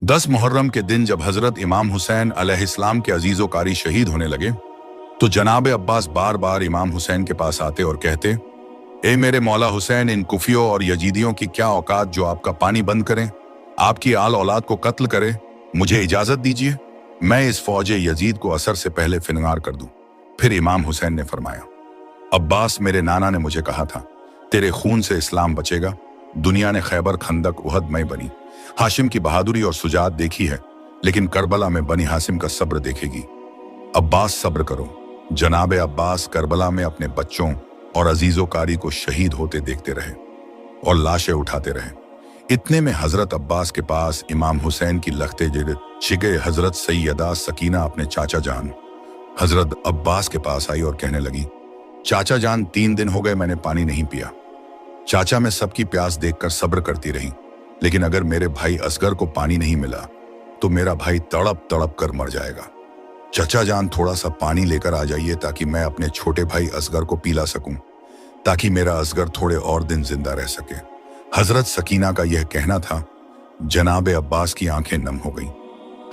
10 मुहर्रम के दिन जब हजरत इमाम हुसैन अलैहिस्सलाम के अजीज़ो कारी शहीद होने लगे तो जनाब अब्बास बार बार इमाम हुसैन के पास आते और कहते, ए मेरे मौला हुसैन, इन कुफियों और यजीदियों की क्या औकात जो आपका पानी बंद करें, आपकी आल औलाद को कत्ल करे। मुझे इजाजत दीजिए, मैं इस फौज यजीद को असर से पहले फिनगार कर दूं। फिर इमाम हुसैन ने फरमाया, अब्बास, मेरे नाना ने मुझे कहा था तेरे खून से इस्लाम बचेगा। दुनिया ने खैबर, खंदक, उहद में बनी हाशिम की बहादुरी और सुजात देखी है, लेकिन करबला में बनी हाशिम का सब्र देखेगी। अब्बास, सब्र करो। जनाब अब्बास करबला में अपने बच्चों और अजीजो कारी को शहीद होते देखते रहे और लाशें उठाते रहे। इतने में हजरत अब्बास के पास इमाम हुसैन की लखते जिगर शिगे हजरत सैयदा सकीना अपने चाचा जान हजरत अब्बास के पास आई और कहने लगी, चाचा जान, 3 दिन हो गए मैंने पानी नहीं पिया। चाचा, मैं सबकी प्यास देखकर सब्र करती रही, लेकिन अगर मेरे भाई असगर को पानी नहीं मिला तो मेरा भाई तड़प तड़प कर मर जाएगा। चाचा जान, थोड़ा सा पानी लेकर आ जाइए ताकि मैं अपने छोटे भाई असगर को पिला सकूं, ताकि मेरा असगर थोड़े और दिन जिंदा रह सके। हजरत सकीना का यह कहना था। जनाब अब्बास की आंखें नम हो गईं।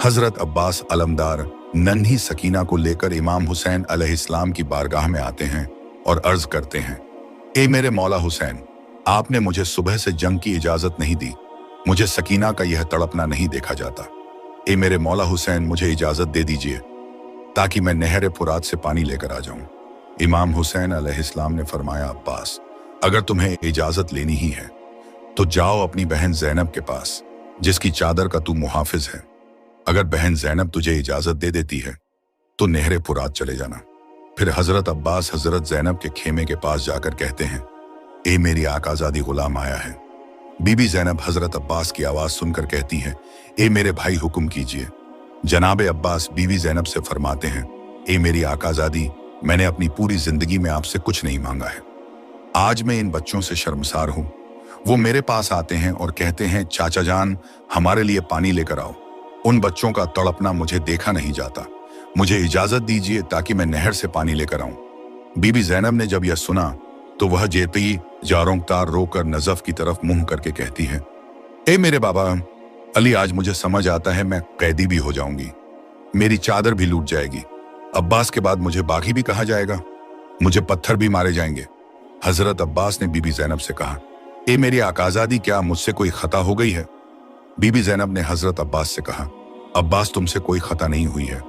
हजरत अब्बास अलमदार नन्ही सकीना को लेकर इमाम हुसैन अलैहिस्सलाम की बारगाह में आते हैं और अर्ज करते हैं, ए मेरे मौला हुसैन, आपने मुझे सुबह से जंग की इजाजत नहीं दी, मुझे सकीना का यह तड़पना नहीं देखा जाता। ए मेरे मौला हुसैन, मुझे इजाजत दे दीजिए ताकि मैं नहर फुरात से पानी लेकर आ जाऊं। इमाम हुसैन अलैहिस्सलाम ने फरमाया, अब्बास, अगर तुम्हें इजाजत लेनी ही है तो जाओ अपनी बहन ज़ैनब के पास, जिसकी चादर का तू मुहाफिज है। अगर बहन ज़ैनब तुझे इजाजत दे देती है तो नहर फुरात चले जाना। फिर हजरत अब्बास हजरत ज़ैनब के खेमे के पास जाकर कहते हैं, ए मेरी आकाज़ादी गुलाम आया है। बीबी ज़ैनब हजरत अब्बास की आवाज़ सुनकर कहती हैं, ए मेरे भाई, हुक्म कीजिए। जनाब अब्बास बीबी ज़ैनब से फरमाते हैं, ए मेरी आकाज़ादी, मैंने अपनी पूरी जिंदगी में आपसे कुछ नहीं मांगा है। आज मैं इन बच्चों से शर्मसार हूं। वो मेरे पास आते हैं और कहते हैं, चाचा जान, हमारे लिए पानी लेकर आओ। उन बच्चों का तड़पना मुझे देखा नहीं जाता, मुझे इजाजत दीजिए ताकि मैं नहर से पानी लेकर आऊं। बीबी ज़ैनब ने जब यह सुना तो वह जेती जारोंगतार रोकर नजफ की तरफ मुंह करके कहती है, ए मेरे बाबा अली, आज मुझे समझ आता है मैं कैदी भी हो जाऊंगी, मेरी चादर भी लूट जाएगी। अब्बास के बाद मुझे बागी भी कहा जाएगा, मुझे पत्थर भी मारे जाएंगे। हजरत अब्बास ने बीबी ज़ैनब से कहा, ए मेरी आकाज़ादी, क्या मुझसे कोई खता हो गई है? बीबी ज़ैनब ने हजरत अब्बास से कहा, अब्बास, तुमसे कोई खता नहीं हुई है।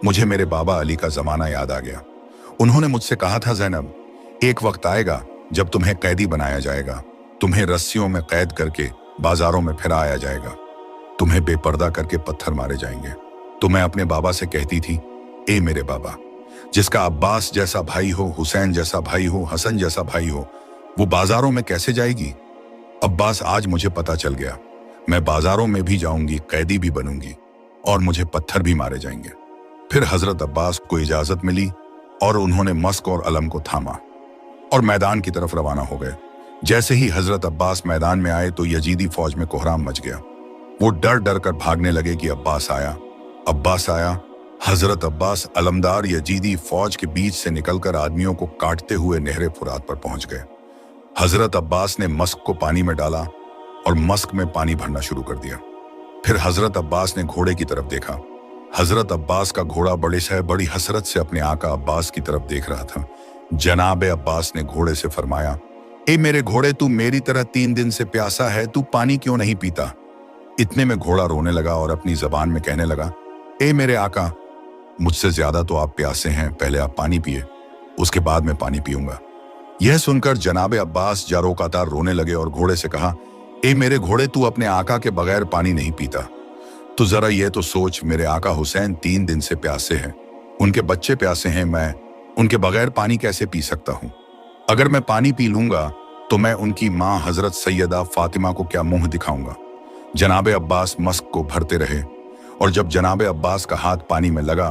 मुझे मेरे बाबा अली का जमाना याद आ गया। उन्होंने मुझसे कहा था, ज़ैनब, एक वक्त आएगा जब तुम्हें कैदी बनाया जाएगा, तुम्हें रस्सियों में कैद करके बाजारों में फिराया जाएगा, तुम्हें बेपर्दा करके पत्थर मारे जाएंगे। तो मैं अपने बाबा से कहती थी, ए मेरे बाबा, जिसका अब्बास जैसा भाई हो, हुसैन जैसा भाई हो, हसन जैसा भाई हो, वो बाजारों में कैसे जाएगी? अब्बास, आज मुझे पता चल गया, मैं बाजारों में भी जाऊंगी, कैदी भी बनूंगी और मुझे पत्थर भी मारे जाएंगे। फिर हजरत अब्बास को इजाजत मिली और उन्होंने मस्क और अलम को थामा और मैदान की तरफ रवाना हो गए। जैसे ही हजरत अब्बास मैदान में आए तो यजीदी फौज में कोहराम मच गया। वो डर डर कर भागने लगे कि अब्बास आया, अब्बास आया। हजरत अब्बास अलमदार यजीदी फौज के बीच से निकलकर आदमियों को काटते हुए नहरे फुरात पर पहुंच गए। हजरत अब्बास ने मस्क को पानी में डाला और मस्क में पानी भरना शुरू कर दिया। फिर हजरत अब्बास ने घोड़े की तरफ देखा। हजरत अब्बास का घोड़ा बड़ी हसरत से अपने आका अब्बास की तरफ देख रहा था। जनाब अब्बास ने घोड़े से फरमाया, ए मेरे घोड़े, तू मेरी तरह 3 दिन से प्यासा है, तू पानी क्यों नहीं पीता? इतने में घोड़ा रोने लगा और अपनी जबान में कहने लगा, ए मेरे आका, मुझसे ज्यादा तो आप प्यासे हैं, पहले आप पानी पिए, उसके बाद मैं पानी पीऊंगा। यह सुनकर जनाब अब्बास जारोकातार रोने लगे और घोड़े से कहा, ए मेरे घोड़े, तू अपने आका के बगैर पानी नहीं पीता। तो जरा ये तो सोच, मेरे आका हुसैन 3 दिन से प्यासे हैं, उनके बच्चे प्यासे हैं, मैं उनके बगैर पानी कैसे पी सकता हूं? अगर मैं पानी पी लूंगा तो मैं उनकी मां हजरत सैयदा फातिमा को क्या मुंह दिखाऊंगा? जनाब अब्बास मस्क को भरते रहे और जब जनाब अब्बास का हाथ पानी में लगा,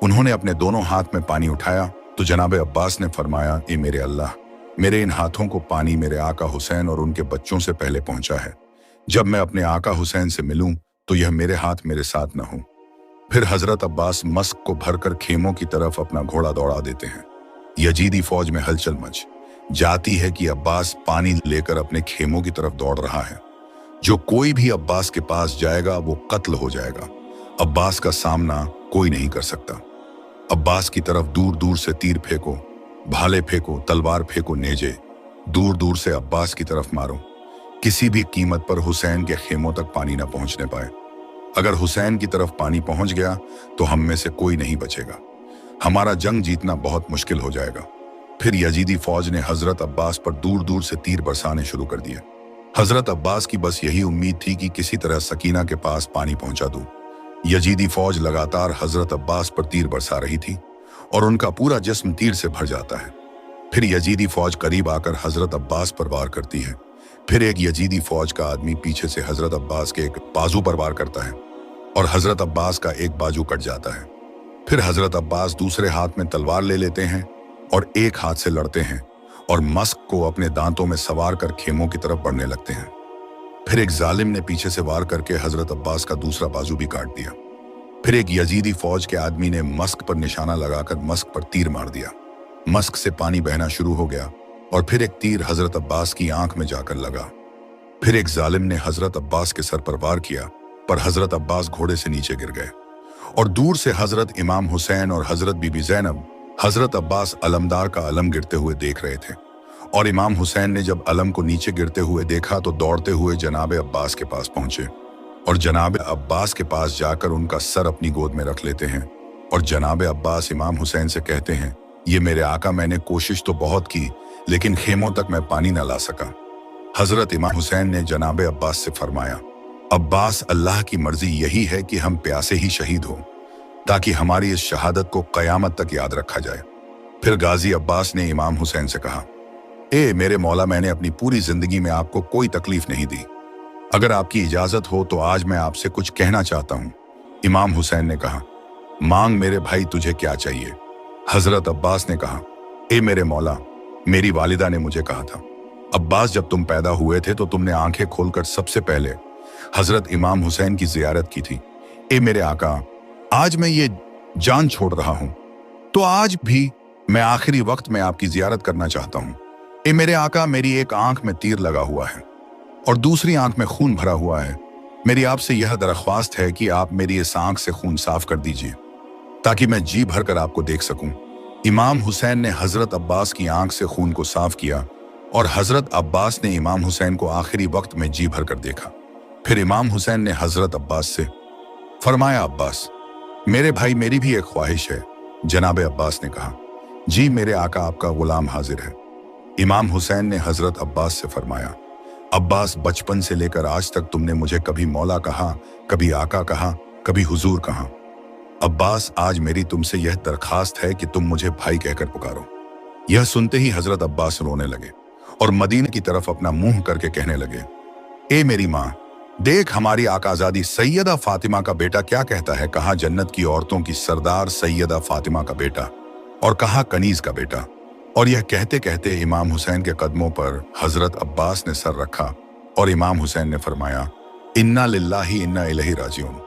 उन्होंने अपने दोनों हाथ में पानी उठाया तो जनाब अब्बास ने फरमाया, ए मेरे अल्लाह, मेरे इन हाथों को पानी मेरे आका हुसैन और उनके बच्चों से पहले पहुंचा है। जब मैं अपने आका हुसैन से मिलूं तो यह मेरे हाथ मेरे साथ न हो। फिर हजरत अब्बास मस्क को भरकर खेमों की तरफ अपना घोड़ा दौड़ा देते हैं। यजीदी फौज में हलचल मच जाती है कि अब्बास पानी लेकर अपने खेमों की तरफ दौड़ रहा है। जो कोई भी अब्बास के पास जाएगा वो कत्ल हो जाएगा। अब्बास का सामना कोई नहीं कर सकता। अब्बास की तरफ दूर दूर से तीर फेंको, भाले फेंको, तलवार फेंको, नेजे दूर दूर से अब्बास की तरफ मारो। किसी भी कीमत पर हुसैन के खेमों तक पानी न पहुंचने पाए। अगर हुसैन की तरफ पानी पहुंच गया तो हम में से कोई नहीं बचेगा। हमारा जंग जीतना बहुत मुश्किल हो जाएगा। फिर यजीदी फौज ने हजरत अब्बास पर दूर दूर से तीर बरसाने शुरू कर दिए। हजरत अब्बास की बस यही उम्मीद थी कि किसी तरह सकीना के पास पानी पहुंचा दूं। यजीदी फौज लगातार हजरत अब्बास पर तीर बरसा रही थी और उनका पूरा जिस्म तीर से भर जाता है। फिर यजीदी फौज करीब आकर हजरत अब्बास पर वार करती है। फिर एक यजीदी फौज का आदमी पीछे से हजरत अब्बास के एक बाजू पर वार करता है और हजरत अब्बास का एक बाजू कट जाता है। फिर हजरत अब्बास दूसरे हाथ में तलवार ले लेते हैं और एक हाथ से लड़ते हैं और मस्क को अपने दांतों में सवार कर खेमों की तरफ बढ़ने लगते हैं। फिर एक जालिम ने पीछे से वार करके हजरत अब्बास का दूसरा बाजू भी काट दिया। फिर एक यजीदी फौज के आदमी ने मस्क पर निशाना लगाकर मस्क पर तीर मार दिया। मस्क से पानी बहना शुरू हो गया और फिर एक तीर हजरत अब्बास की आंख में जाकर लगा। फिर एक जालिम ने हजरत अब्बास के सर पर वार किया, पर हजरत अब्बास घोड़े से नीचे गिर गए और दूर से हजरत इमाम हुसैन और हजरत बीबी ज़ैनब हजरत अब्बास अलमदार का अलम गिरते हुए देख रहे थे। और इमाम हुसैन ने जब अलम को नीचे गिरते हुए देखा तो दौड़ते हुए जनाब अब्बास के पास पहुंचे और जनाब अब्बास के पास जाकर उनका सर अपनी गोद में रख लेते हैं और जनाब अब्बास इमाम हुसैन से कहते हैं, ये मेरे आका, मैंने कोशिश तो बहुत की लेकिन खेमों तक मैं पानी न ला सका। हजरत इमाम हुसैन ने जनाब अब्बास से फरमाया, अब्बास, अल्लाह की मर्जी यही है कि हम प्यासे ही शहीद हो ताकि हमारी इस शहादत को कयामत तक याद रखा जाए। फिर गाजी अब्बास ने इमाम हुसैन से कहा, ए मेरे मौला, मैंने अपनी पूरी जिंदगी में आपको कोई तकलीफ नहीं दी। अगर आपकी इजाजत हो तो आज मैं आपसे कुछ कहना चाहता हूँ। इमाम हुसैन ने कहा, मांग मेरे भाई, तुझे क्या चाहिए? हजरत अब्बास ने कहा, ए मेरे मौला, मेरी वालिदा ने मुझे कहा था, अब्बास, जब तुम पैदा हुए थे तो तुमने आंखें खोलकर सबसे पहले हजरत इमाम हुसैन की जियारत की थी। ए मेरे आका, आज मैं ये जान छोड़ रहा हूं तो आज भी मैं आखिरी वक्त में आपकी जियारत करना चाहता हूं। ए मेरे आका, मेरी एक आंख में तीर लगा हुआ है और दूसरी आंख में खून भरा हुआ है। मेरी आपसे यह दरख्वास्त है कि आप मेरी इस आंख से खून साफ कर दीजिए ताकि मैं जी भर कर आपको देख सकूं। इमाम हुसैन ने हजरत अब्बास की आंख से खून को साफ किया और हजरत अब्बास ने इमाम हुसैन को आखिरी वक्त में जी भर कर देखा। फिर इमाम हुसैन ने हजरत अब्बास से फरमाया, अब्बास मेरे भाई, मेरी भी एक ख्वाहिश है। जनाब अब्बास ने कहा, जी मेरे आका, आपका गुलाम हाजिर है। इमाम हुसैन ने हजरत अब्बास से फरमाया, अब्बास, बचपन से लेकर आज तक तुमने मुझे कभी मौला कहा, कभी आका कहा, कभी हुजूर कहा। अब्बास, आज मेरी तुमसे यह दरखास्त है कि तुम मुझे भाई कहकर पुकारो। यह सुनते ही हजरत अब्बास रोने लगे और मदीने की तरफ अपना मुंह करके कहने लगे, ए मेरी माँ, देख हमारी आकाजादी सैयदा फातिमा का बेटा क्या कहता है। कहा जन्नत की औरतों की सरदार सैयदा फातिमा का बेटा और कहा कनीज का बेटा। और यह कहते कहते इमाम हुसैन के कदमों पर हजरत अब्बास ने सर रखा और इमाम हुसैन ने फरमाया, इन्ना लिल्लाही इन्ना इलैहि राजिऊन।